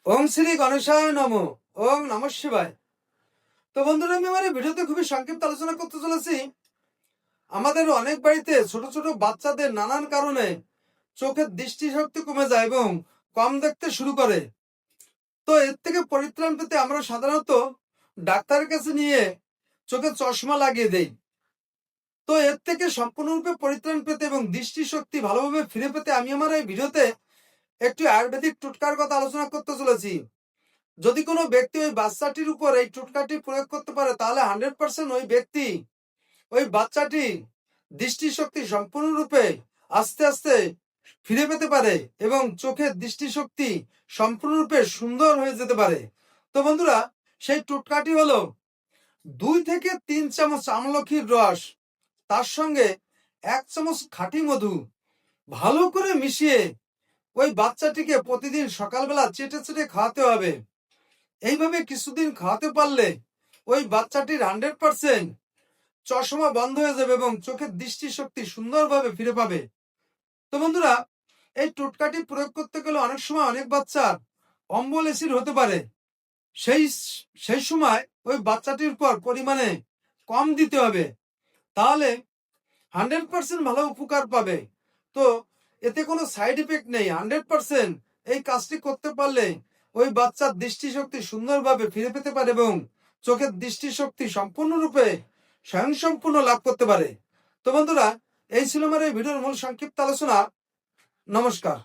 ওম শ্রী গণেশায় নমঃ। ওম নমঃ শিবায়। তো বন্ধুরা, আমি আমার এই ভিডিওতে খুবই সংক্ষিপ্ত আলোচনা করতে চলেছি। আমাদের অনেক বাড়িতে ছোট ছোট বাচ্চাদের নানান কারণে চোখের দৃষ্টিশক্তি কমে যায় এবং কম দেখতে শুরু করে। তো এর থেকে পরিত্রাণ পেতে আমরা সাধারণত ডাক্তারের কাছে নিয়ে চোখে চশমা লাগিয়ে দেই। তো এর থেকে সম্পূর্ণরূপে পরিত্রাণ পেতে এবং দৃষ্টিশক্তি ভালোভাবে ফিরে পেতে আমি আমার এই ভিডিওতে একটি আয়ুর্বেদিক টোটকার কথা আলোচনা করতে চলেছি। যদি কোনো ব্যক্তি ওই বাচ্চাটির উপর এই টোটকাটি প্রয়োগ করতে পারে, তাহলে 100% ওই ব্যক্তি, ওই বাচ্চাটি দৃষ্টিশক্তি সম্পূর্ণরূপে আস্তে আস্তে ফিরে পেতে পারে এবং চোখের দৃষ্টিশক্তি সম্পূর্ণরূপে সুন্দর হয়ে যেতে পারে। তো বন্ধুরা, সেই টোটকাটি হলো 2 থেকে 3 চামচ আমলকির রস, তার সঙ্গে 1 চামচ খাঁটি মধু ভালো করে মিশিয়ে ওই বাচ্চাটিকে প্রতিদিন সকালবেলা চেটে চেটে খাওয়াতে হবে। এইভাবে কিছুদিন খাওয়াতে পারলে ওই বাচ্চাটির 100% চশমা বন্ধ হয়ে যাবে এবং চোখের দৃষ্টিশক্তি সুন্দরভাবে ফিরে পাবে। তো বন্ধুরা, এই টোটকাটি প্রয়োগ করতে গেলে অনেক সময় অনেক বাচ্চার অম্বল অ্যাসিড হতে পারে। সেই সেই সময় ওই বাচ্চাটির উপর পরিমাণে কম দিতে হবে, তাহলে 100% ভালো উপকার পাবে। তো এতে কোনো সাইড ইফেক্ট নেই। 100% এই কাজটি করতে পারলে ওই বাচ্চার দৃষ্টিশক্তি সুন্দরভাবে ফিরে পেতে পারে এবং চোখের দৃষ্টিশক্তি সম্পূর্ণরূপে স্বয়ংসম্পূর্ণ লাভ করতে পারে। তো বন্ধুরা, এই ছিল আমার এই ভিডিওর মূল সংক্ষিপ্ত আলোচনা। নমস্কার।